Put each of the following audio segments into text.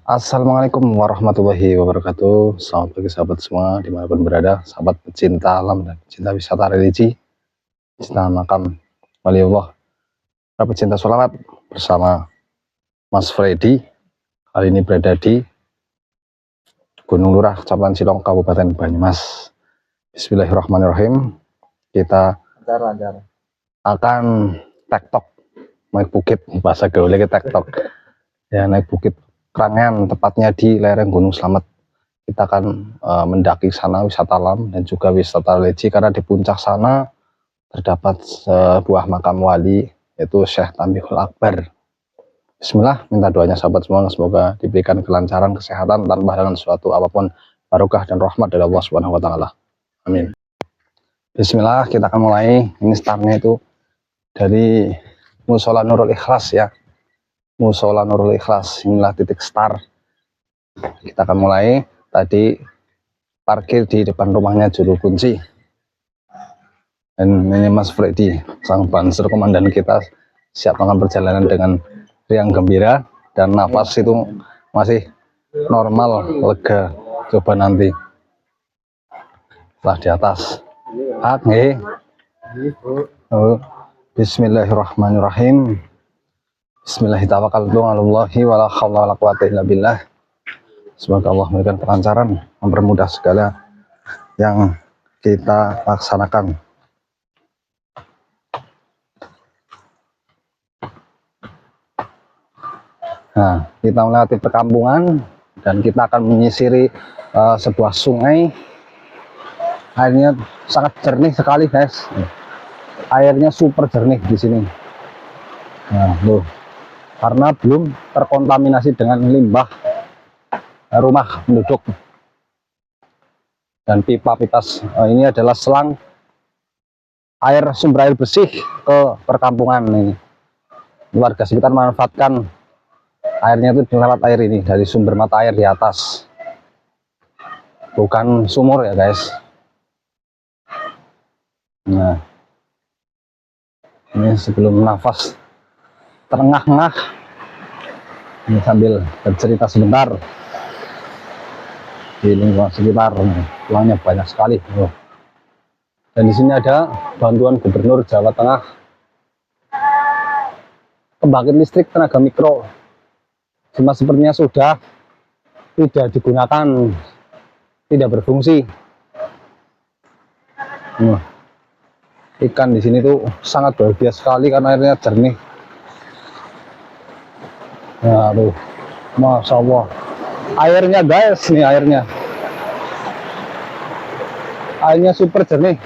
Assalamualaikum warahmatullahi wabarakatuh. Selamat pagi sahabat semua dimanapun berada, sahabat pecinta alam dan pecinta wisata religi, pecinta makam waliullah, para pecinta sholawat bersama Mas Freddy. Kali ini berada di Gunung Lurah, Kecamatan Silong, Kabupaten Banyumas. Bismillahirrahmanirrahim. Kita akan tektok naik bukit, bahasa gaulnya tektok ya, naik bukit Krangan, tepatnya di lereng Gunung Slamet. Kita akan mendaki sana wisata alam dan juga wisata religi, karena di puncak sana terdapat sebuah makam wali, yaitu Syekh Tambihul Akbar. Bismillah, minta doanya sahabat semua, semoga diberikan kelancaran, kesehatan tanpa halangan suatu apapun, barokah dan rahmat dari Allah Subhanahu wa taala. Amin. Bismillah, kita akan mulai. Ini startnya itu dari Musola Nurul Ikhlas ya. Musola Nurul Ikhlas, inilah titik start. Kita akan mulai. Tadi parkir di depan rumahnya juru kunci, dan ini Mas Freddy, sang banser komandan kita, siap melakukan perjalanan dengan riang gembira dan nafas itu masih normal, lega. Coba nanti setelah di atas. Bismillahirrahmanirrahim. Bismillahirrahmanirrahim. Wala haula wala quwata illa billah. Semoga Allah memberikan kelancaran, mempermudah segala yang kita laksanakan. Nah, kita melewati perkampungan dan kita akan menyisiri sebuah sungai. Airnya sangat jernih sekali, guys. Airnya super jernih di sini. Nah, loh. Karena belum terkontaminasi dengan limbah rumah penduduk dan pipa-pipa. Ini adalah selang air, sumber air bersih ke perkampungan ini. Warga sekitar memanfaatkan airnya itu lewat air ini dari sumber mata air di atas, bukan sumur ya guys. Nah, ini sebelum nafas terengah-engah, ini sambil bercerita sebentar di lingkungan sekitar. Tulangnya banyak sekali. Dan di sini ada bantuan Gubernur Jawa Tengah, pembangkit listrik tenaga mikro. Cuma sepertinya sudah tidak digunakan, tidak berfungsi. Ikan di sini tuh sangat bahagia sekali karena airnya jernih. Nah, tuh, masya Allah, airnya guys, nih airnya super jernih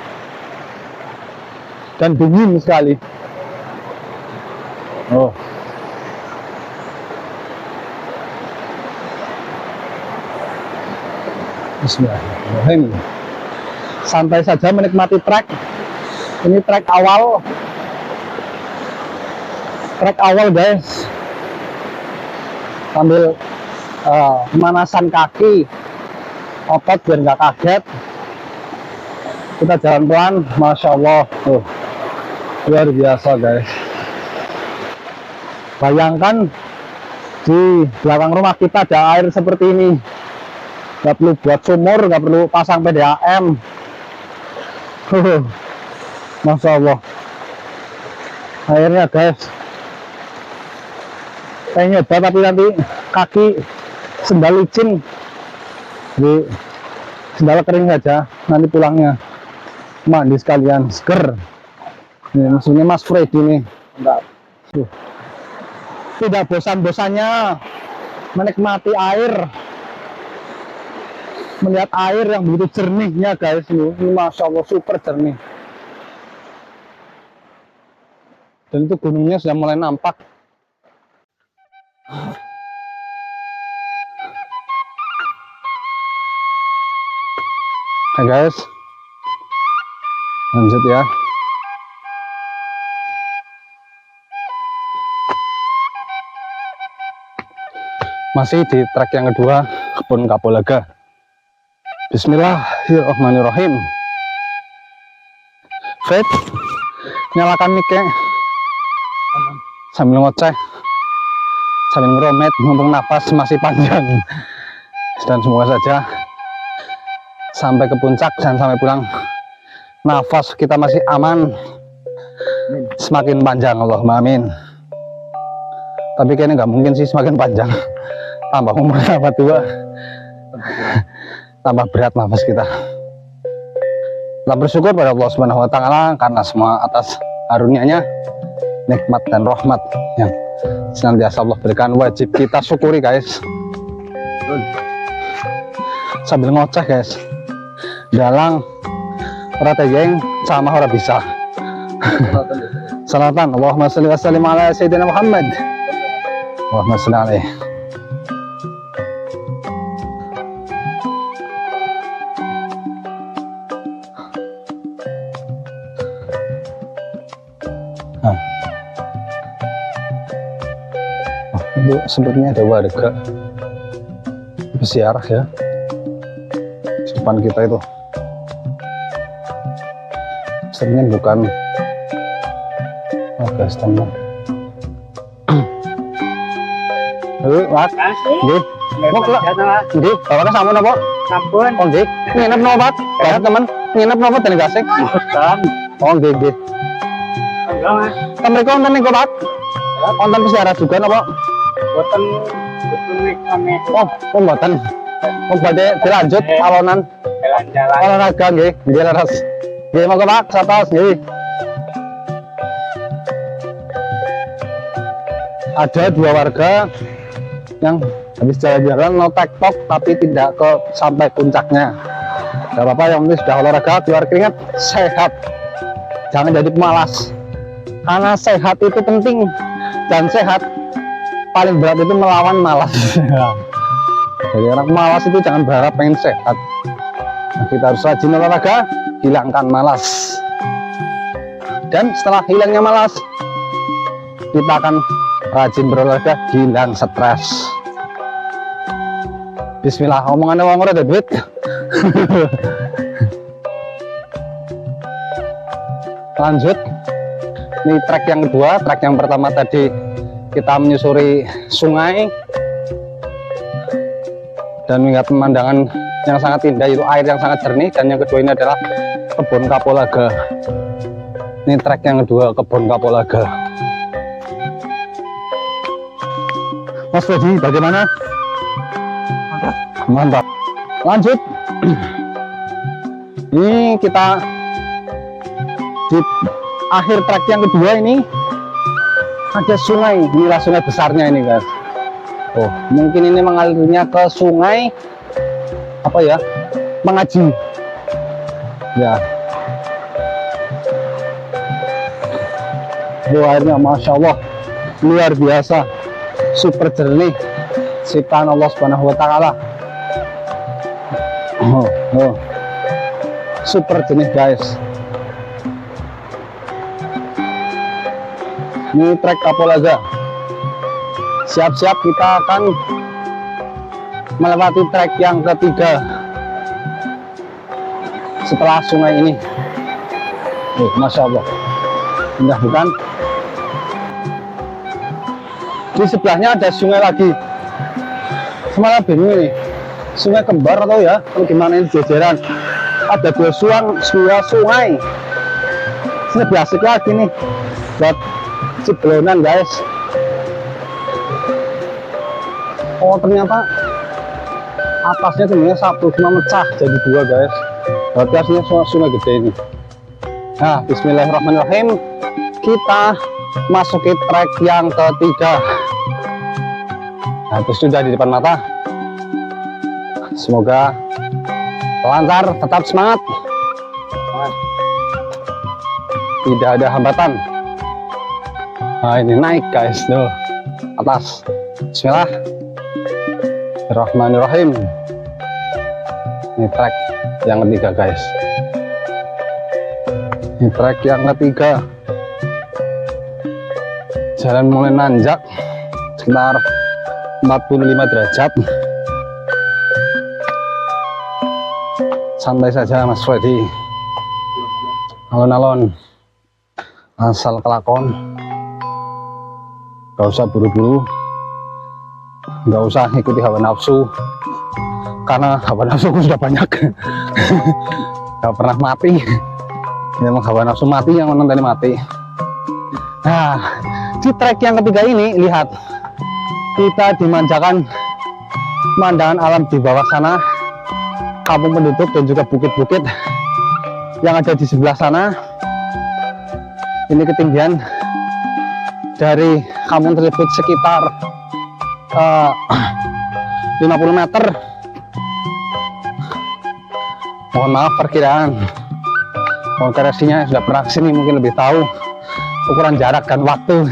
dan dingin sekali. Bismillahirrahmanirrahim. Santai saja menikmati trek. Ini trek awal guys, sambil pemanasan kaki, otot biar nggak kaget. Kita jalan pelan, masya Allah, luar biasa guys. Bayangkan di belakang rumah kita ada air seperti ini, nggak perlu buat sumur, nggak perlu pasang PDAM. Masya Allah, airnya guys, kayaknya hebat, tapi nanti kaki sendal licin, jadi sendal kering saja, nanti pulangnya mandi sekalian, seger. Ini maksudnya Mas Freddy nih, tidak bosan-bosannya menikmati air, melihat air yang begitu jernihnya guys. Ini masya Allah, super jernih. Dan itu gunungnya sudah mulai nampak. Oke guys, lanjut ya. Masih di trek yang kedua, Kebun Kapulaga. Bismillahirrahmanirrahim. Fred, nyalakan mic-nya sambil ngoceh. sambil ngeromet mumpung nafas masih panjang. Dan semoga saja sampai ke puncak dan sampai pulang nafas kita masih aman, semakin panjang, Allahumma amin. Tapi kayaknya nggak mungkin sih semakin panjang, tambah umur tambah tua, tambah berat nafas kita. Kita bersyukur pada Allah Subhanahu wa Ta'ala karena semua atas karunia-Nya, nikmat dan rahmat yang senantiasa Allah berikan, wajib kita syukuri guys. Sambil ngoceh guys, dalang ora tegeng sama ora bisa. Salatan Allahumma sholli wa sallim ala sayyidina Muhammad. Allahumma sholli alaihi. Itu sepertinya ada warga bersiarah ya di depan kita itu. Sebenarnya bukan warga setempat. Wak, nggih. Nggih, bapaknya sampun apa? Sampun. Oh nggih. Nginep napa, Pak? Ya, teman. Nginep napa ten Gasik? Boten. Oh nggih, nggih. Enggak, Mas. Mriko wonten niku, Pak? Wonten bersiarah juga napa? Boten kami Oh, mboten. Oh, badhe dilanjut alonan jalan-jalan. olahraga nggih. Nggih, leres. Nggih, monggo Pak, satos nggih. Ada dua warga yang habis jalan-jalan no tiktok tapi tidak ke sampai puncaknya. Gak apa-apa, yang penting sudah olahraga, keluar keringat, sehat. Jangan jadi pemalas. Karena sehat itu penting, dan sehat paling berat itu melawan malas. Jadi orang malas itu jangan berharap pengen sehat. Nah, kita harus rajin olahraga, hilangkan malas. Dan setelah hilangnya malas, kita akan rajin berolahraga, hilang stres. Bismillah, omongannya wong ora ada duit. Lanjut, ini trek yang kedua. Trek yang pertama tadi kita menyusuri sungai dan melihat pemandangan yang sangat indah, itu air yang sangat jernih. Dan yang kedua ini adalah kebun kapulaga. Ini trek yang kedua, kebun kapulaga. Mas Fedi, bagaimana? Mantap. Lanjut. Ini kita di akhir trek yang kedua ini ada sungai. Inilah sungai besarnya ini guys. Oh, mungkin ini mengalirnya ke sungai apa ya? Mengaji. Ya. Oh, airnya masya Allah luar biasa, super jernih, ciptaan Allah Subhanahu wa Ta'ala. Oh, super jernih guys. Ini trek Kapulaga. Siap-siap kita akan melewati trek yang ketiga setelah sungai ini. Masya Allah, indah bukan? Di sebelahnya ada sungai lagi. Semalam bingung ini, sungai kembar atau ya, atau gimana ini jajaran. Ada dua sungai. Ini lebih asik lagi nih buat ciblonan guys. Oh ternyata atasnya sebenarnya satu, cuma mecah jadi dua guys. Berarti aslinya sungai gede ini. Nah, bismillahirrahmanirrahim, kita masuki trek yang ketiga. Nah, itu sudah di depan mata. Semoga lancar, tetap semangat. Tidak ada hambatan. Nah, ini naik guys, tuh atas. Bismillahirrahmanirrahim. Ini trek yang ketiga guys. Ini trek yang ketiga. Jalan mulai nanjak sekitar 45 derajat. Santai saja Mas Freddy, alon-alon, asal kelakon, gak usah buru-buru, nggak usah ikuti hawa nafsu, karena hawa nafsu sudah banyak. Nggak pernah mati. Memang hawa nafsu mati, yang menonton ini mati. Nah, di trek yang ketiga ini, lihat, kita dimanjakan pemandangan alam di bawah sana, kampung penduduk dan juga bukit-bukit yang ada di sebelah sana. Ini ketinggian dari kampung tersebut sekitar 50 meter. Mohon maaf perkiraan, mohon koreksinya, sudah pernah kesini mungkin lebih tahu ukuran jarak dan waktu.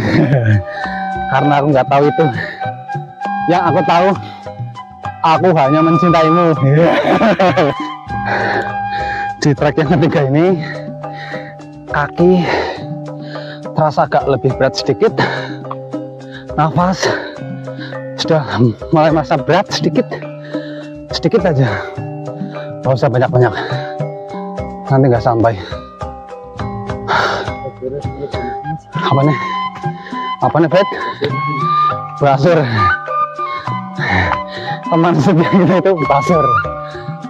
Karena aku nggak tahu itu. Yang aku tahu, aku hanya mencintaimu. Di trek yang ketiga ini, kaki terasa agak lebih berat sedikit, nafas sudah mulai merasa berat sedikit aja, nggak usah banyak-banyak, nanti nggak sampai. Apa nih Fred? Basur. Teman setia kita itu basur,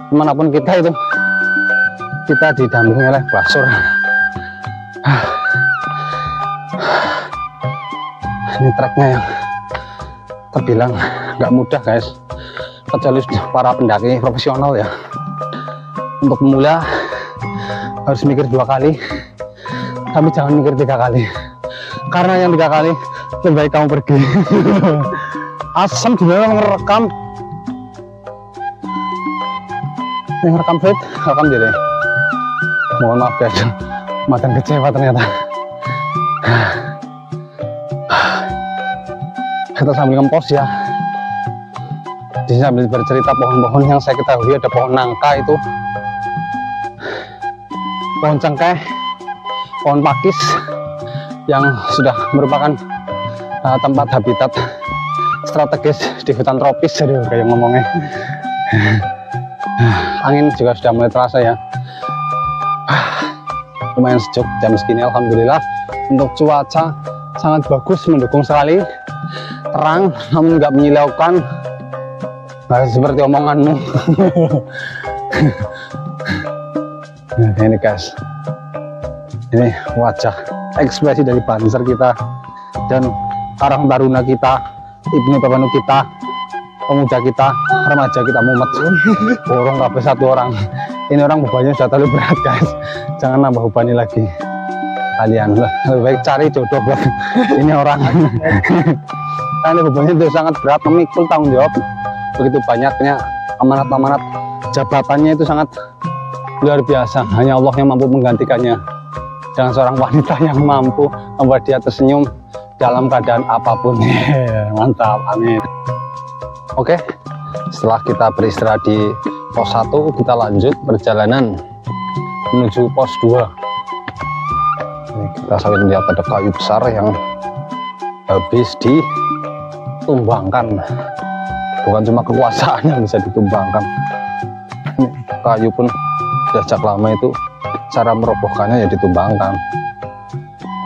kemanapun kita itu kita didampingi oleh basur. Ini treknya yang terbilang nggak mudah guys, kecuali para pendaki profesional ya. Untuk pemula harus mikir 2 kali, tapi jangan mikir 3 kali, karena yang 3 kali lebih baik kamu pergi. Asam gimana ngerekam? Yang rekam Fit, rekam jadi. Mohon maaf guys, makan kecewa ternyata. Kita sambil ngempos ya. Di sini sambil bercerita pohon-pohon yang saya ketahui, ada pohon nangka itu, pohon cengkeh, pohon pakis yang sudah merupakan tempat habitat strategis di hutan tropis. Jadi kayak ngomongnya. Angin juga sudah mulai terasa ya. Lumayan sejuk jam segini, alhamdulillah. Untuk cuaca sangat bagus, mendukung sekali, terang namun nggak menyilaukan, nggak seperti omonganmu. Nah, ini guys, ini wajah ekspresi dari Banser kita dan Karang Taruna kita, Ibnu Babanu kita, pemuda kita, remaja kita, mumet. Borong kabeh 1 orang. Ini orang bebannya sudah terlalu berat guys, jangan nambah bebannya lagi. Kalian lebih baik cari jodoh buat ini orang. Karena bebannya itu sangat berat, memikul tanggung jawab begitu banyaknya, amanat-amanat jabatannya itu sangat luar biasa. Hanya Allah yang mampu menggantikannya, dengan seorang wanita yang mampu membuat dia tersenyum dalam keadaan apapun. Mantap, amin. Oke, setelah kita beristirahat di pos 1, kita lanjut perjalanan menuju pos 2. Ini kita sambil melihat ada kayu besar yang habis ditumbangkan. Bukan cuma kekuasaan yang bisa ditumbangkan, ini kayu pun sudah sejak lama itu cara merobohkannya ya ditumbangkan.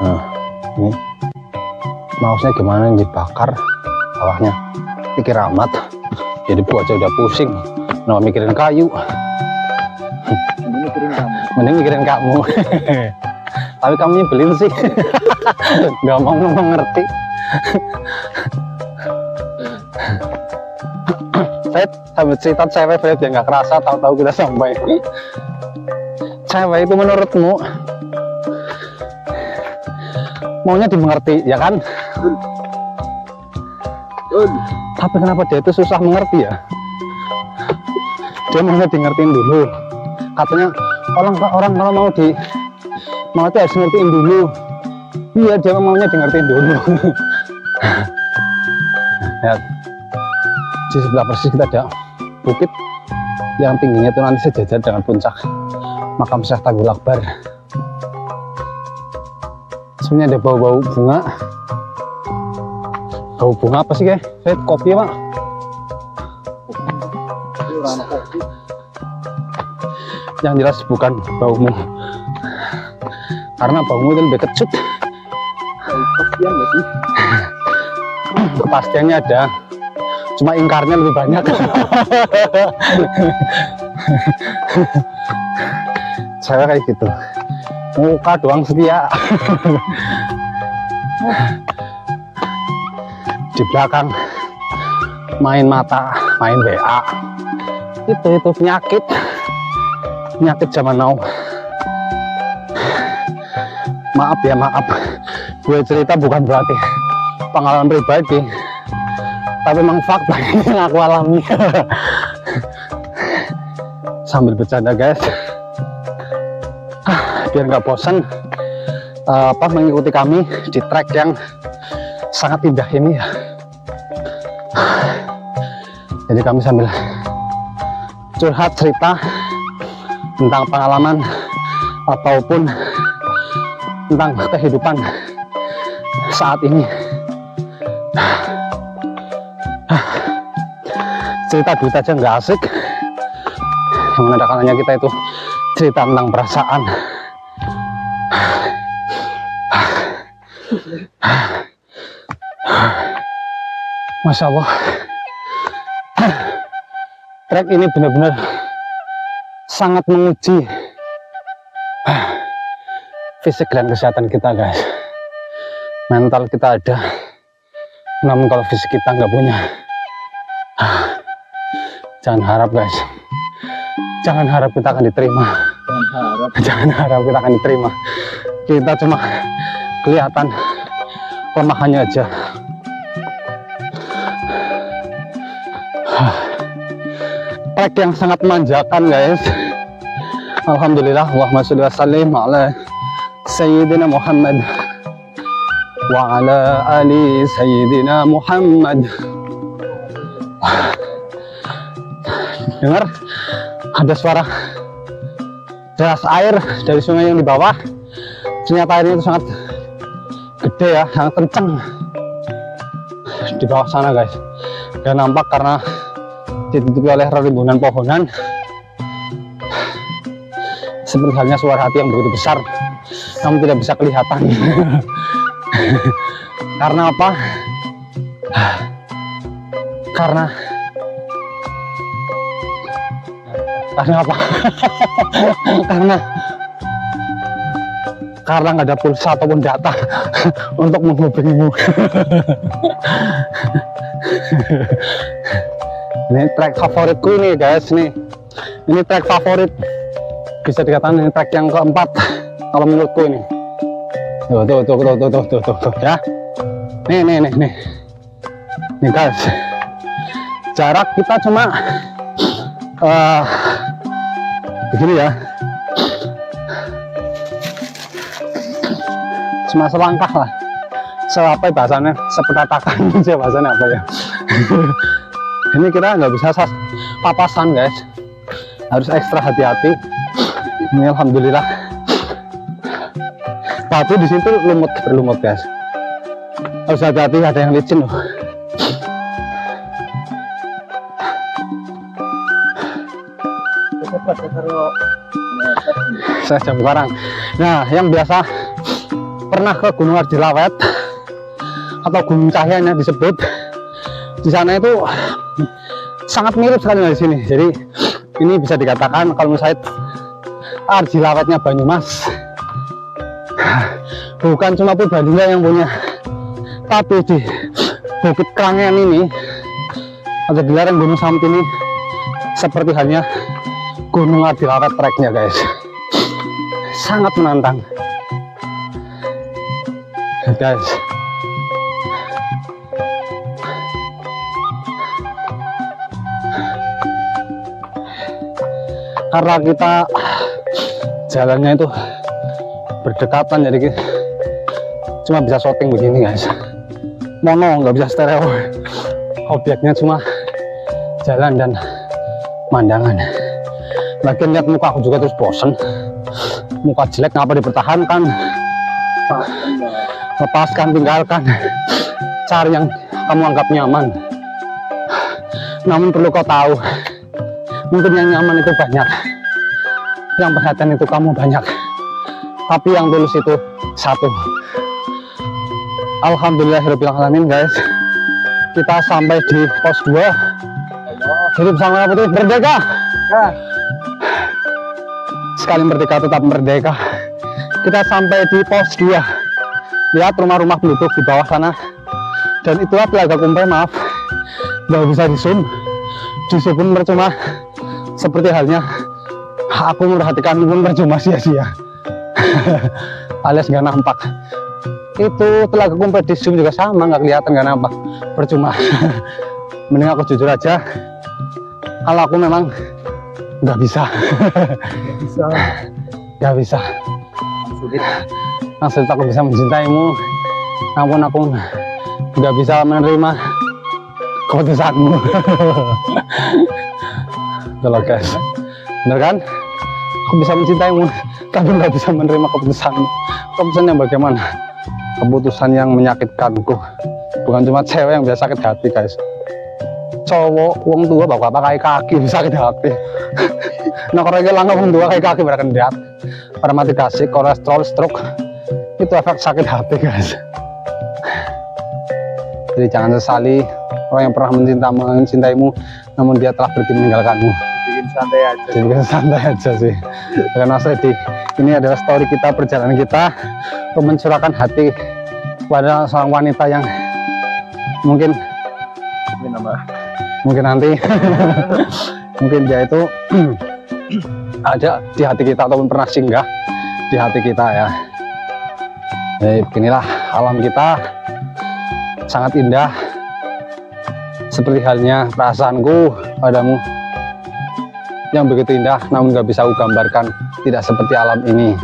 Nah, ini mouse-nya gimana dibakar bawahnya, pikir amat. Jadi buat aja udah pusing, nah mikirin kayu. Mending mikirin kamu. Tapi kamu nyebelin sih. Gak mau mengerti. Fred, sambil cerita cewek Fred ya nggak kerasa, tahu-tahu kita sampai. Cewek itu menurutmu maunya dimengerti, ya kan? Tapi kenapa dia itu susah mengerti ya? Dia maunya di ngertiin dulu. Katanya orang kalau mau itu harus ngertiin dulu. Iya, dia maunya di ngertiin dulu. Lihat, di sebelah persis kita ada bukit yang tingginya itu nanti sejajar dengan puncak makam Syekh Tagul Akbar. Sebenarnya ada bau-bau bunga. Bau bunga apa sih, guys? Kopi, Pak? Yang jelas bukan baumu, karena baumu itu lebih kecut. Kepastian nggak sih? Kepastiannya ada, cuma ingkarnya lebih banyak. Saya kayak gitu, muka doang setia. Di belakang main mata, main WA, itu penyakit zaman now. Maaf ya, maaf, gue cerita bukan berarti pengalaman pribadi, tapi memang fakta yang aku alami. Sambil bercanda guys, biar nggak bosan mengikuti kami di trek yang sangat indah ini ya. Jadi kami sambil curhat cerita tentang pengalaman ataupun tentang kehidupan saat ini. Cerita duit aja nggak asik, yang mana kalanya kita itu cerita tentang perasaan. Masya Allah, trek ini benar-benar sangat menguji fisik dan kesehatan kita guys. Mental kita ada, namun kalau fisik kita nggak punya, jangan harap guys, jangan harap kita akan diterima. Jangan harap kita akan diterima. Kita cuma kelihatan kelemahannya aja. Trek yang sangat memanjakan guys. Alhamdulillah, Allahumma sholli wa sallim ala Sayyidina Muhammad wa ala ali Sayyidina Muhammad. Dengar ada suara deras air dari sungai yang di bawah. Ternyata airnya itu sangat gede ya, sangat kencang di bawah sana guys. Dan nampak karena ditutupi oleh rimbunan pohonan, seperti halnya suara hati yang begitu besar namun tidak bisa kelihatan. Karena apa? Karena apa? karena nggak ada pulsa ataupun data untuk menghubungimu. Ini trek favoritku nih guys, nih ini trek favorit, bisa dikatakan ini trek yang keempat kalau menurutku ini. Tuh ya, nih guys, jarak kita cuma begini ya, cuma selangkah lah, apa bahasanya, sepetatakan aja bahasanya apa ya. Ini kita nggak bisa papasan guys, harus ekstra hati-hati. Ini alhamdulillah batu di situ berlumut guys, harus hati-hati, ada yang licin loh. Saya jam sekarang. Nah, yang biasa pernah ke Gunung Arjilawet atau Gunung Cahyanya disebut, di sana itu sangat mirip sekali dari sini. Jadi ini bisa dikatakan kalau saya Arjilawetnya Banyumas. Bukan cuma Purbalingga yang punya, tapi di Bukit Krangen ini atau di lereng Gunung Samit ini seperti halnya Gunung Arjilawet treknya guys, sangat menantang guys. Karena kita jalannya itu berdekatan, jadi kita cuma bisa shooting begini guys, mono, nggak bisa stereo. Objeknya cuma jalan dan pemandangan. Lagian lihat muka aku juga terus bosen, muka jelek ngapa dipertahankan, lepaskan, tinggalkan, cari yang kamu anggap nyaman. Namun perlu kau tahu, mungkin yang nyaman itu banyak, yang perhatian itu kamu banyak, tapi yang tulus itu satu. Alhamdulillahirobbilalamin guys, kita sampai di pos 2. Allah. Hidup Sang Merah Putih merdeka. Ya. Sekali merdeka tetap merdeka. Kita sampai di pos 2. Lihat rumah-rumah penduduk di bawah sana. Dan itulah Telaga Kumpai, maaf nggak bisa di zoom pun percuma, seperti halnya aku memperhatikan pun percuma, sia-sia. Alias nggak nampak. Itu Telaga Kumpai di zoom juga sama, nggak kelihatan, nggak nampak, percuma. Mending aku jujur aja, kalau aku memang nggak bisa. Nggak bisa. Maksud aku bisa mencintaimu, namun aku nggak bisa menerima keputusanmu. Kalau guys, bener kan? Aku bisa mencintaimu, tapi nggak bisa menerima keputusanmu. Keputusan yang bagaimana? Keputusan yang menyakitkanku. Bukan cuma cewek yang biasa sakit hati, guys. Cowok, wong tua bapak pakai kaki bisa sakit hati. Nah, kalau langkah wong tua kayak kaki berkendat, pada mati kasih, kolesterol, stroke, itu efek sakit hati, guys. Jadi jangan sesali orang yang pernah mencintaimu, namun dia telah pergi meninggalkanmu. Bikin santai aja. Jadi bikin santai aja sih. Karena ini adalah story kita, perjalanan kita untuk mencurahkan hati kepada seorang wanita yang mungkin nanti mungkin dia itu ada di hati kita ataupun pernah singgah di hati kita ya. Jadi beginilah alam kita, sangat indah, seperti halnya perasaanku padamu yang begitu indah, namun gak bisa aku gambarkan, tidak seperti alam ini.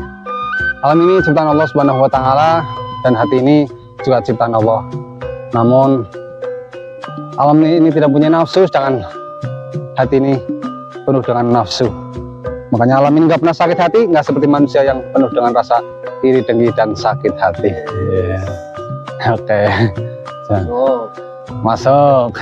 Alam ini ciptaan Allah Subhanahu wa Ta'ala, dan hati ini juga ciptaan Allah. Namun alam ini tidak punya nafsu, sedangkan hati ini penuh dengan nafsu. Makanya alam ini gak pernah sakit hati, gak seperti manusia yang penuh dengan rasa iri, dengki, dan sakit hati. Oke. Masuk.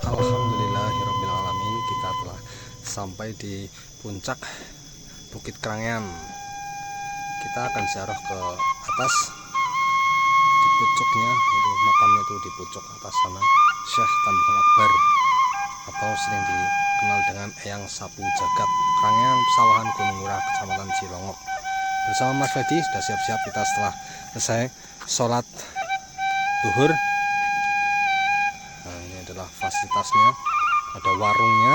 Alhamdulillahirrabbilalamin, kita telah sampai di puncak Bukit Krangyan. Kita akan ziarah ke atas, di pucuknya itu makamnya itu di pucuk atas sana, Syekh Tambul Akbar atau sering dikenal dengan Eyang Sapu Jagat, Krangyan, Pesawahan, Gunung Murah, Kecamatan Cilongok. Bersama Mas Fedi sudah siap-siap kita setelah selesai sholat duhur. Nah, ini adalah fasilitasnya, ada warungnya,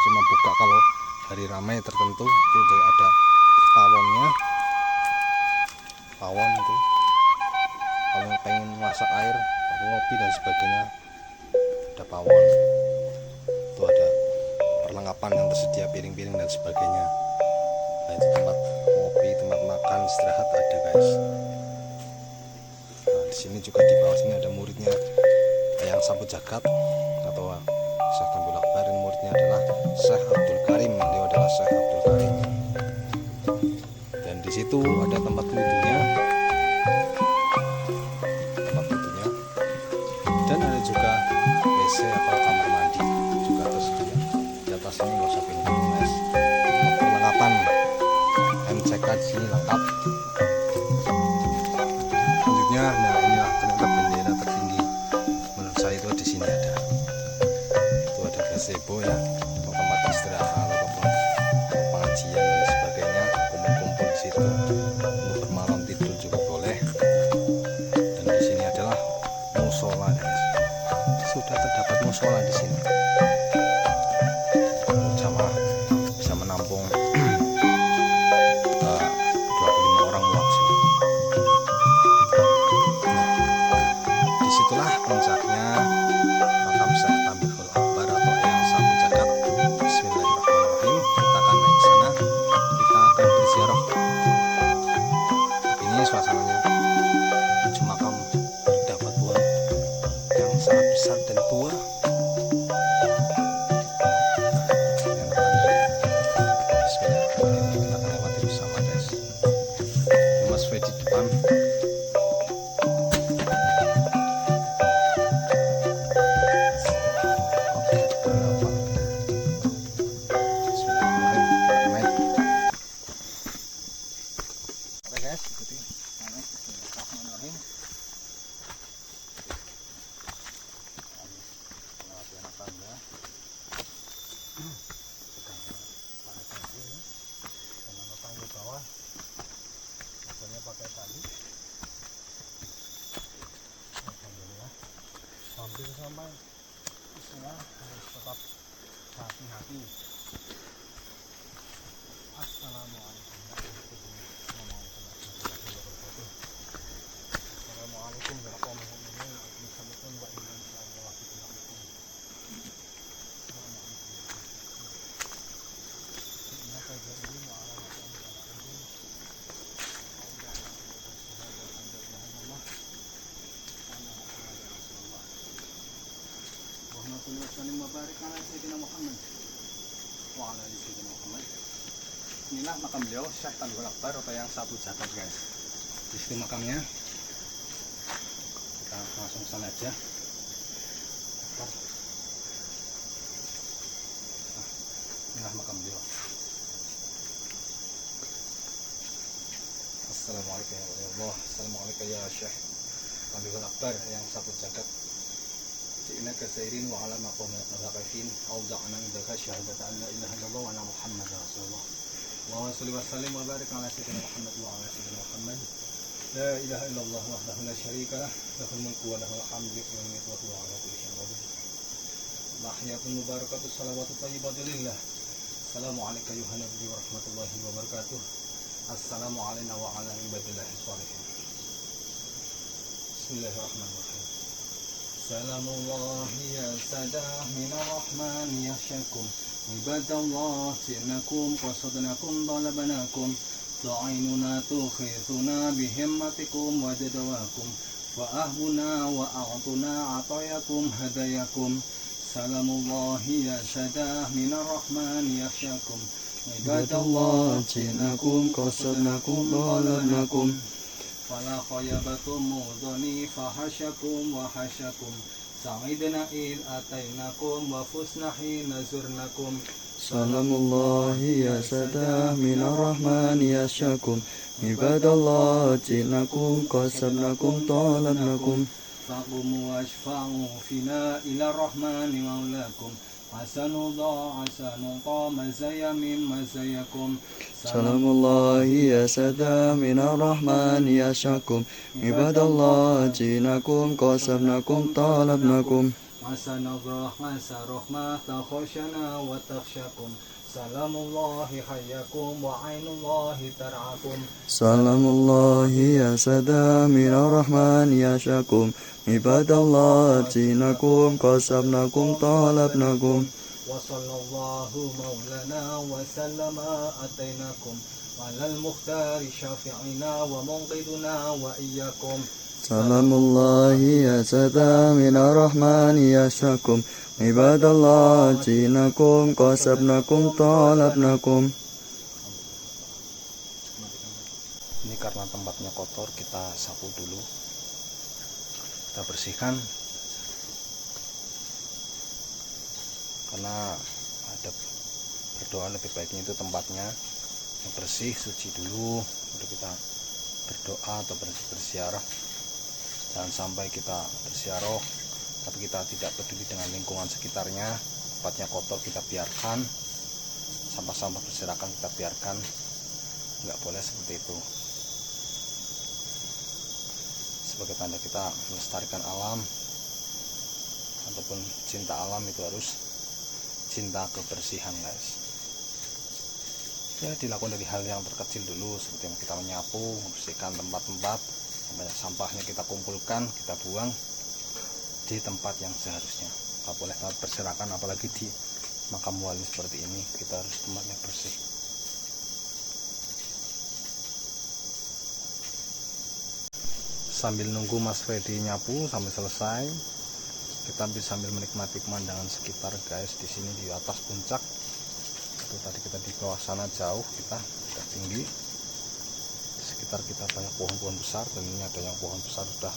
cuma buka kalau hari ramai tertentu. Itu ada pawonnya, pawon itu kalau pengen masak air, kopi dan sebagainya, ada pawon. Itu ada perlengkapan yang tersedia, piring-piring dan sebagainya. Nah, itu tempat kopi, tempat makan, istirahat ada, guys. Nah, di sini juga di bawah sini ada muridnya Eyang Sapu Jagat atau Syekh Tambul Akbar. Muridnya adalah Syekh Abdul Karim. Beliau adalah Syekh Abdul Karim. Dan di situ ada tempat wudhunya, dan ada juga WC atau kamar mandi juga tersedia. Di atas ini nggak usah pindah, guys. Perlengkapan MCK di sini lengkap. Selanjutnya, nah inilah ternyata bendera tertinggi. Menurut saya itu di sini ada. Itu ada gazebo ya, atau tempat istirahat ataupun pengajian dan sebagainya. Kumpul-kumpul di situ untuk bermalam tidur juga boleh. Dan di sini adalah musola, guys. Sudah terdapat musola di sini. Jamaah bisa menampung 25 orang suasananya menuju makam dapat Tuhan yang sangat besar dan tua. Bismillahirrahmanirrahim. Kita akan lewati bersama guys. Mas Fedi depan. Oke, berapa? Bismillahirrahmanirrahim. Oke guys, ikuti. Bismillahirrahmanirrahim. Melewati anak tangga. Tangga bawah biasanya pakai tali. Alhamdulillah hampir sampai. Bismillah, harus tetap hati-hati. Assalamualaikum warahmatullahi wabarakatuh. Assalamualaikum warahmatullahi Inilah makam beliau Syekh Tanjung Akbar atau yang satu jagat guys. Di sini makamnya. Kita langsung ke sana aja. Nah, inilah makam beliau. Assalamualaikum warahmatullahi wabarakatuh. Assalamualaikum ya Syekh Tanjung Akbar yang satu jagat. Inna kasairin wa ala maqam al-ghafin awda'na indaka syahadata an la ilaha illallah wa anna muhammadar rasulullah. Allahumma shalli wa sallim wa barik ala sayyidina Muhammad wa ala sayyidina Muhammad. La ilaha illallah wahdahu la syarika lah, lahul mulku wa lahul hamdu wa yumiitu wa huwa ala kulli syai'in qadir. Tahiyatun mubarakatuh salawatu thayyibatu lillah. Assalamu alayka ayuhan nabiy wa rahmatullahi wa barakatuh. Assalamu alayna wa ala ibadillahi sholihin. Bismillahirrahmanirrahim. Salamullahi ya sadah minar rahman yahsyakum ibadallah sinakum qasadnakum talabanakum ta'inuna tukhithuna bihimmatikum wa jadawakum wa ahbuna wa a'tuna atayakum hadayakum. Salamullahi ya sadah minar rahman yahsyakum ibadallah sinakum qasadnakum talabanakum fala khayabatum mudhani fahasyakum wa hasyakum sa'idna id atainakum wa fusnahi nazurnakum. Salamullahi ya sadah minar rahman yasyakum ibadallah jinakum qasabnakum talabnakum faqumu washfa'u fina ila rahmani maulakum hasanullah hasanullah mazayamim mazayakum. Salamullahi ya sadah minar rahman yasyakum ibadallah jinakum qasabnakum talabnakum hasanullah hasarohmah takhosyana wa takhsyakum. Salamullahi hayyakum wa ainullahi tar'akum. Salamullahi ya sadah minar rahman yasyakum ibadallah jinakum qasabnakum talabnakum wa sallallahu maulana wa sallama atainakum walal mukhtari syafi'ina wa munqiduna wa iyyakum. Salamullahi ya sadah minar rahman yasyakum ibadallah jinakum qasabnakum talabnakum. Ini karena tempatnya kotor, kita sapu dulu, kita bersihkan karena ada berdoa lebih baiknya itu tempatnya yang bersih, suci dulu baru kita berdoa atau bersiarah. Jangan sampai kita bersiarah tapi kita tidak peduli dengan lingkungan sekitarnya, tempatnya kotor kita biarkan, sampah-sampah berserakan kita biarkan, nggak boleh seperti itu. Sebagai tanda kita melestarikan alam ataupun cinta alam itu harus cinta kebersihan guys. Ya dilakukan dari hal yang terkecil dulu, seperti yang kita menyapu, membersihkan tempat-tempat, banyak sampahnya kita kumpulkan, kita buang di tempat yang seharusnya. Nggak boleh tempat berserakan, apalagi di makam wali seperti ini, kita harus tempatnya bersih. Sambil nunggu Mas Freddy nyapu sampai selesai, kita bisa sambil menikmati pemandangan sekitar guys. Di sini di atas puncak itu tadi kita di bawah sana jauh, kita sudah tinggi. Di sekitar kita banyak pohon-pohon besar, dan ini ada yang pohon besar sudah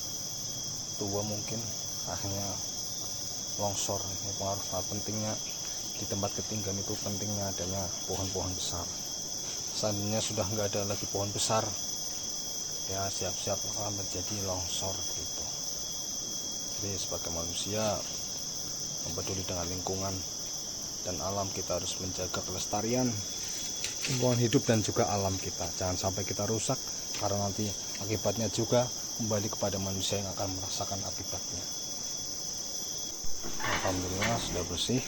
tua mungkin akhirnya longsor. Ini pengaruh sangat pentingnya di tempat ketinggian itu, pentingnya adanya pohon-pohon besar. Seandainya sudah nggak ada lagi pohon besar, ya siap-siap akan terjadi longsor gitu. Jadi sebagai manusia peduli dengan lingkungan dan alam, kita harus menjaga kelestarian lingkungan hidup dan juga alam kita. Jangan sampai kita rusak, karena nanti akibatnya juga kembali kepada manusia yang akan merasakan akibatnya. Alhamdulillah sudah bersih.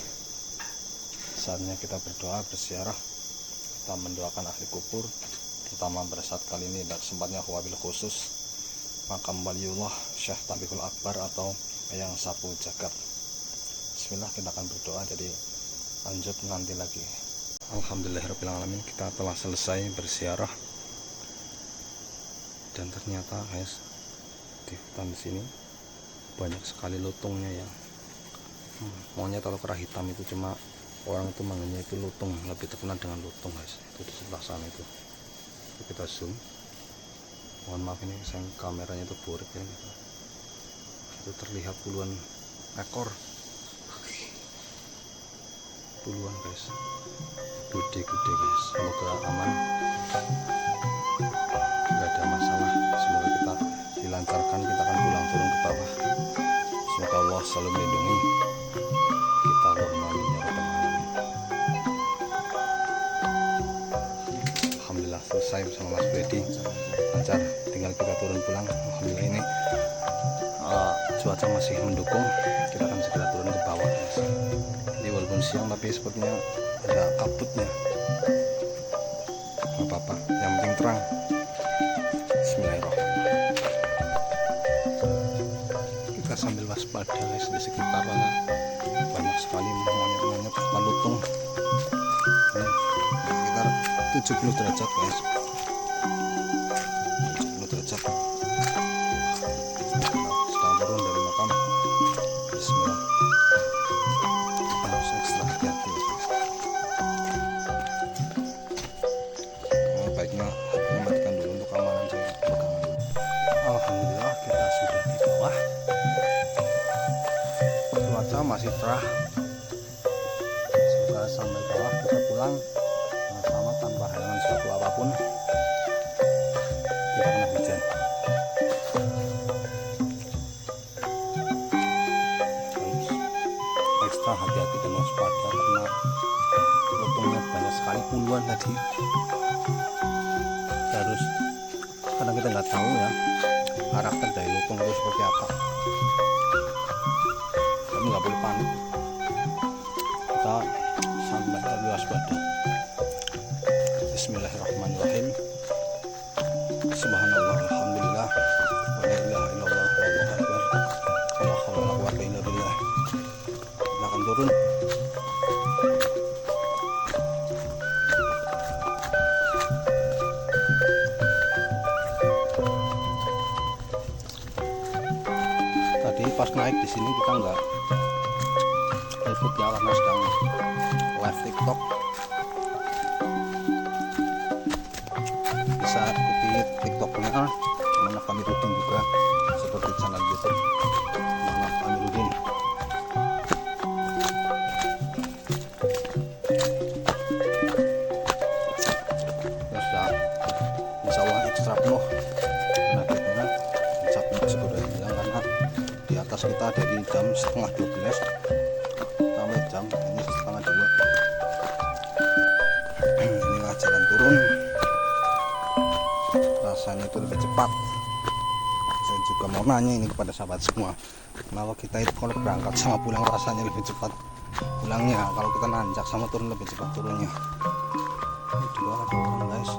Saatnya kita berdoa, berziarah. Kita mendoakan ahli kubur, terutama pada saat kali ini dan kesempatnya wabil khusus makam Waliullah Syekh Tabihul Akbar atau Eyang Sapu Jagat. Bismillah, kita akan berdoa, jadi lanjut nanti lagi. Alhamdulillahirrahmanirrahim, kita telah selesai berziarah, dan ternyata guys, di hutan sini banyak sekali lutungnya ya. Monyet atau kera hitam itu, cuma orang itu manggilnya itu lutung, lebih terkenal dengan lutung guys. Itu di sebelah sana itu kita zoom. Mohon maaf ini sayang kameranya itu buruk ya. Itu terlihat puluhan ekor, puluhan guys, gede-gede guys. Semoga aman, nggak ada masalah. Semoga kita dilancarkan, kita akan pulang turun ke bawah. Semoga Allah selalu melindungi kita. Allahumma amin ya rabbal alamin. Alhamdulillah selesai bersama Mas Freddy, lancar, tinggal kita turun pulang. Alhamdulillah ini cuaca masih mendukung, kita akan segera turun ke bawah guys. Jadi walaupun siang tapi sepertinya ada kabutnya, nggak apa-apa, yang penting terang. Bismillahirrahmanirrahim. Kita sambil waspada guys, di sekitarnya banyak sekali monyet-monyet lutung. Ini sekitar 70 derajat guys, 70 derajat. Sedang turun dari makam. Bismillah, kita harus ekstra hati-hati guys. Baiknya matikan dulu untuk keamanan saya. Alhamdulillah kita sudah di bawah, cuaca masih cerah. Semoga sampai bawah kita pulang selamat tanpa halangan suatu apapun, tidak kena hujan. Harus ekstra hati-hati dan waspada karena lutungnya banyak sekali, puluhan tadi. Harus, karena kita nggak tahu ya karakter dari lutung itu seperti apa, tapi nggak boleh panik, kita sampai tapi waspada. Bismillahirrahmanirrahim. Subhanallah, alhamdulillah, wa la ilaha illallah, wallahu akbar, la haula wala quwwata illa billah. Kita akan turun. Tadi pas naik di sini kita nggak liput ya, karena sedang live TikTok. Bisa ikuti TikToknya Manaf Amiruddin juga, seperti channel YouTube Manaf Amiruddin. Ya sudah, insya Allah ekstra penuh tenaganya. Capnya sudah hilang karena di atas kita dari jam setengah 12 sampai jam ini setengah 2. Inilah jalan turun, rasanya itu lebih cepat. Saya juga mau nanya ini kepada sahabat semua, kenapa kita itu kalau berangkat sama pulang rasanya lebih cepat pulangnya, kalau kita nanjak sama turun lebih cepat turunnya. Ini di luar ada orang guys,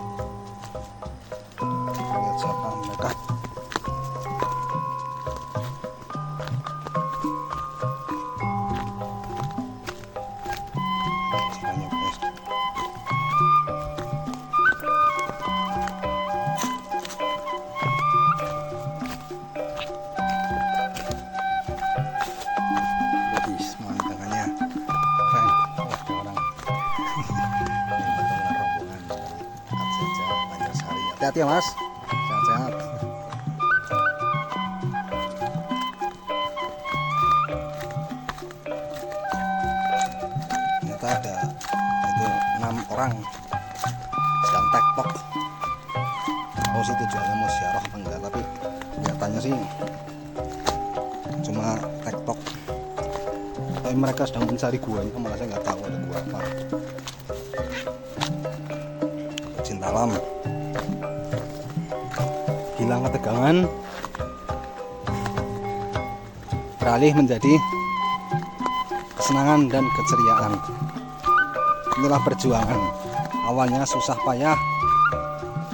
kita lihat siapa mereka. Caranya guys, Hati-hati ya Mas, sehat-sehat. Ternyata ada itu 6 orang sedang tektok. Tahu sih tujuannya mau ziarah apa enggak, tapi kelihatannya sih cuma tektok. Tapi mereka sedang mencari guanya, malah saya nggak tahu ada gua apa. Cinta alam, hilang ketegangan, beralih menjadi kesenangan dan keceriaan. Inilah perjuangan. Awalnya susah payah,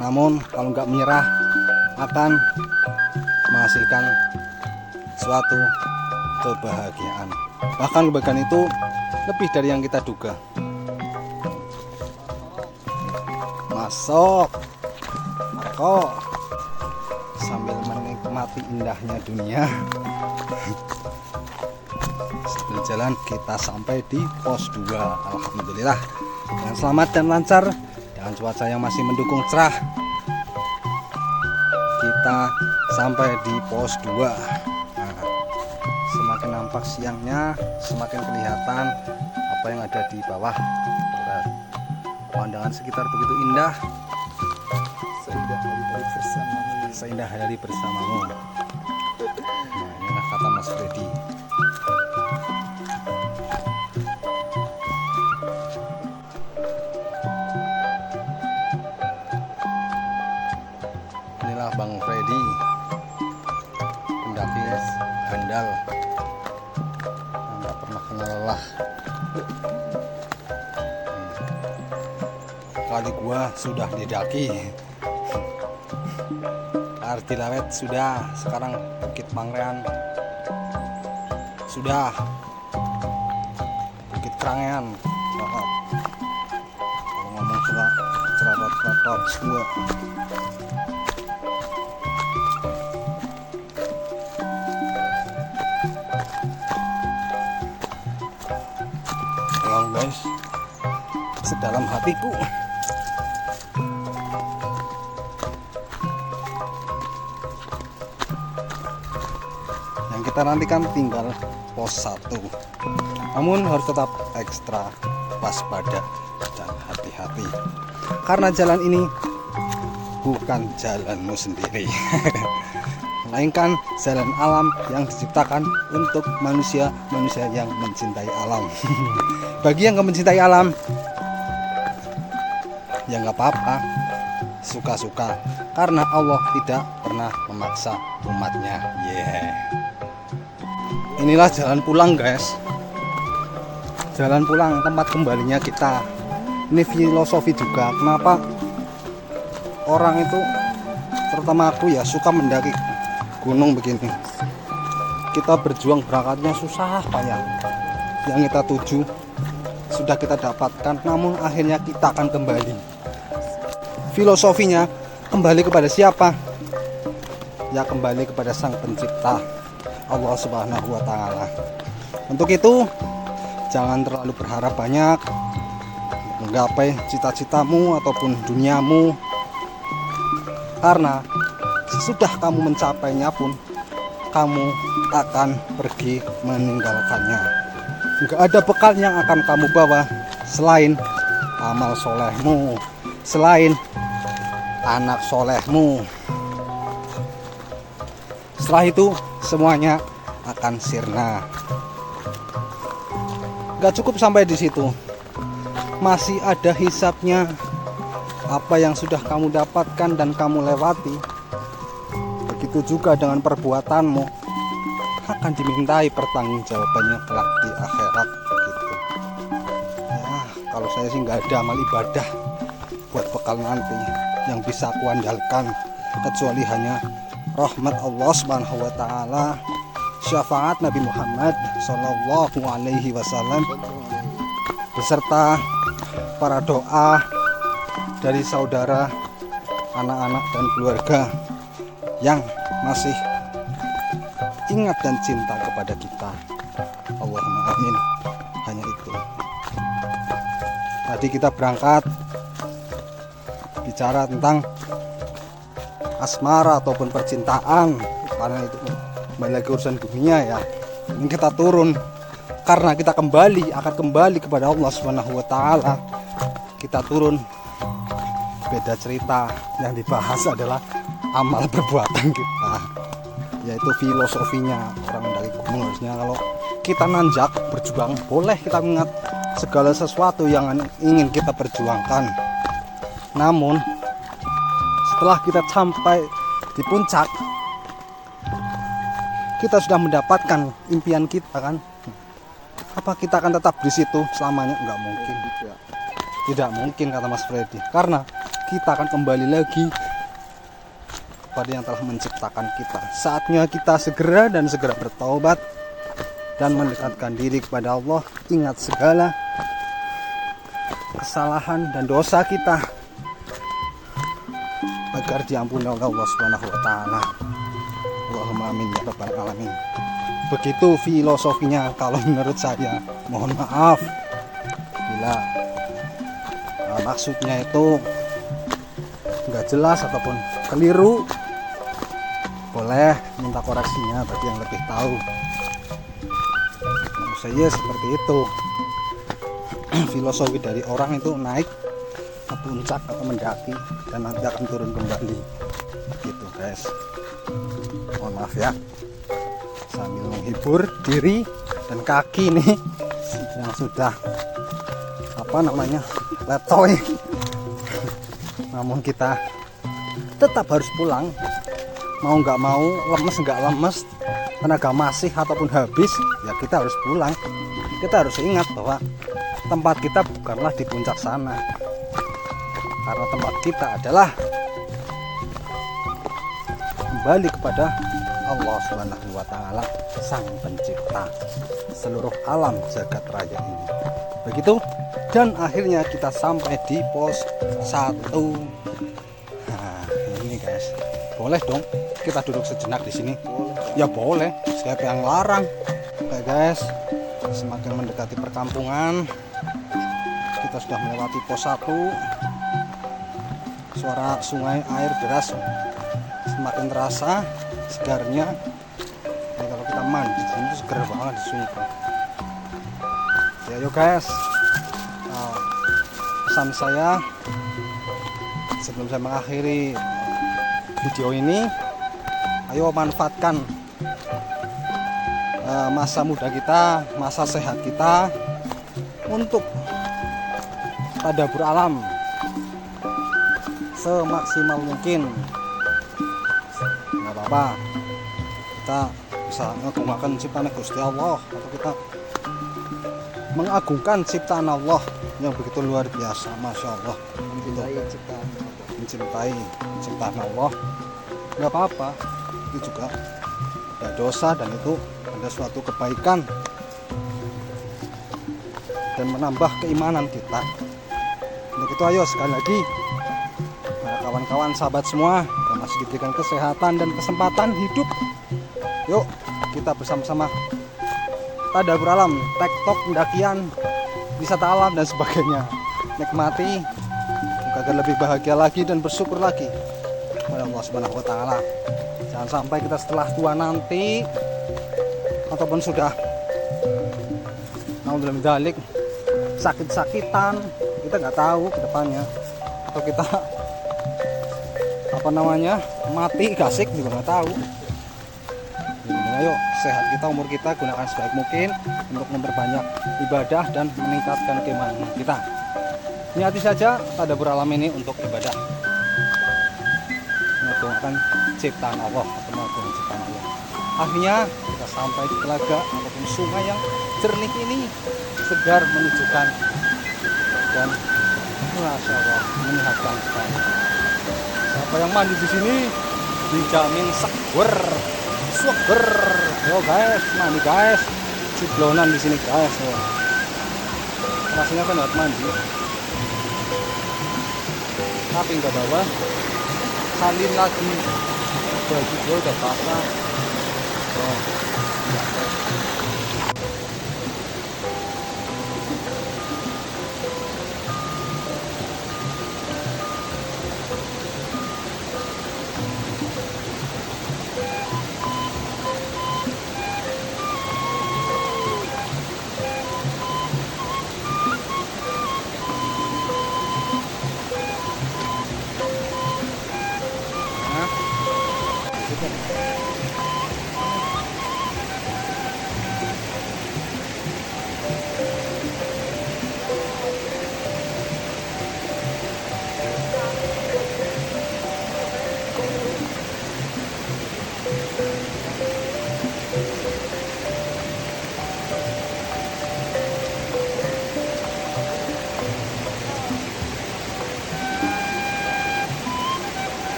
namun kalau nggak menyerah akan menghasilkan suatu kebahagiaan. Bahkan kebahagiaan itu lebih dari yang kita duga. Masuk kok sambil menikmati indahnya dunia. Sambil jalan kita sampai di pos 2. Alhamdulillah dengan selamat dan lancar, dengan cuaca yang masih mendukung cerah, kita sampai di pos 2. Semakin nampak siangnya, semakin kelihatan apa yang ada di bawah. Pemandangan sekitar begitu indah. Seindah hari bersamamu. Seindah hari bersamamu. Nah, inilah kata Mas Freddy. Inilah Bang Freddy, pendaki handal yang tak pernah kenal lelah. Kali gua sudah didaki, Artilawet sudah, sekarang Bukit Pangrean sudah, Bukit Kerangean. Kalau ngomong suka ceratot gua. Tolong guys, sedalam hatiku. Yang kita nantikan tinggal pos 1. Namun harus tetap ekstra waspada dan hati-hati, karena jalan ini bukan jalanmu sendiri. Melainkan jalan alam yang diciptakan untuk manusia-manusia yang mencintai alam. Bagi yang gak mencintai alam, ya nggak apa-apa, suka-suka, karena Allah tidak pernah memaksa umatnya. Inilah jalan pulang guys, jalan pulang, tempat kembalinya kita. Ini filosofi juga kenapa orang itu, terutama aku ya, suka mendaki gunung begini. Kita berjuang, berangkatnya susah payah, yang kita tuju sudah kita dapatkan, namun akhirnya kita akan kembali. Filosofinya kembali kepada siapa? Ya kembali kepada Sang Pencipta, Allah Subhanahu wa Ta'ala. Untuk itu jangan terlalu berharap banyak menggapai cita-citamu ataupun duniamu, karena sesudah kamu mencapainya pun kamu akan pergi meninggalkannya. Enggak ada bekal yang akan kamu bawa selain amal solehmu, selain anak solehmu. Setelah itu semuanya akan sirna. Gak cukup sampai di situ, masih ada hisabnya. Apa yang sudah kamu dapatkan dan kamu lewati, begitu juga dengan perbuatanmu, akan dimintai pertanggungjawabannya kelak di akhirat. Begitu. Ya, kalau saya sih nggak ada amal ibadah buat bekal nanti yang bisa aku andalkan, kecuali hanya rahmat Allah Subhanahu wa Ta'ala, syafaat Nabi Muhammad Sallallahu Alaihi Wasallam, beserta para doa dari saudara, anak-anak dan keluarga yang masih ingat dan cinta kepada kita. Allahumma amin. Hanya itu. Tadi kita berangkat bicara tentang asmara ataupun percintaan, karena itu kembali lagi urusan dunia ya. Ini kita turun karena kita akan kembali kepada Allah Subhanahu wa taala. Kita turun, beda cerita. Yang dibahas adalah amal perbuatan kita, yaitu filosofinya orang dari gunung. Harusnya kalau kita nanjak berjuang, boleh kita ingat segala sesuatu yang ingin kita perjuangkan. Namun setelah kita sampai di puncak, kita sudah mendapatkan impian kita kan, apa kita akan tetap di situ selamanya? Enggak mungkin. Tidak mungkin, kata Mas Freddy, karena kita akan kembali lagi kepada yang telah menciptakan kita. Saatnya kita segera bertaubat dan mendekatkan diri kepada Allah. Ingat segala kesalahan dan dosa kita agar diampuni oleh Allah Subhanahu wa taala. Allahumma amin ya rabbal alamin. Begitu filosofinya kalau menurut saya. Mohon maaf bila maksudnya itu nggak jelas ataupun keliru, boleh minta koreksinya bagi yang lebih tahu. Menurut saya seperti itu. Filosofi dari orang itu naik ke puncak atau mendaki dan nanti akan turun kembali gitu guys. Mohon maaf ya, sambil menghibur diri dan kaki nih yang sudah letoy. Namun kita tetap harus pulang, mau nggak mau, lemes nggak lemes, tenaga masih ataupun habis, ya kita harus pulang. Kita harus ingat bahwa tempat kita bukanlah di puncak sana, karena tempat kita adalah kembali kepada Allah Subhanahu wa taala, sang pencipta seluruh alam jagat raya ini. Begitu, dan akhirnya kita sampai di pos 1. Nah, ini guys. Boleh dong kita duduk sejenak di sini? Ya boleh, siapa yang larang? Oke guys, semakin mendekati perkampungan, kita sudah melewati pos 1. Suara sungai air deras semakin terasa segarnya. Jadi kalau kita mandi di sini segar banget di sini. Ya yuk guys, pesan saya sebelum saya mengakhiri video ini, ayo manfaatkan masa muda kita, masa sehat kita untuk tadabbur alam semaksimal mungkin. Nggak apa-apa, kita bisa mengagungkan ciptaan Gusti Allah, atau kita mengagungkan ciptaan Allah yang begitu luar biasa. Masya Allah, mencintai ciptaan Allah. Nggak apa-apa, itu juga ada dosa dan itu ada suatu kebaikan dan menambah keimanan kita. Untuk itu ayo sekali lagi para kawan-kawan sahabat semua yang masih diberikan kesehatan dan kesempatan hidup, yuk kita bersama-sama tadabbur alam, tektok, pendakian, wisata alam dan sebagainya. Nikmati agar lebih bahagia lagi dan bersyukur lagi kepada Allah Subhanahu wa taala. Jangan sampai kita setelah tua nanti ataupun sudah naudzubillah sakit-sakitan, kita nggak tahu ke depannya, atau kita mati gasik juga nggak tahu. Ayo sehat kita, umur kita gunakan sebaik mungkin untuk memperbanyak ibadah dan meningkatkan keimanan kita. Niati saja tadabbur alam ini untuk ibadah, mengagungkan ciptaan Allah atau mengagungkan ciptaan Allah. Akhirnya kita sampai di telaga ataupun sungai yang jernih ini, segar, menunjukkan dan Masya Allah menyehatkan sekali. Siapa yang mandi di sini dijamin seger. Yo guys, mandi guys, ciplonan di sini guys. Yo. Rasanya kan buat mandi, tapi nggak bawa salin lagi, baju gue udah basah. Oh,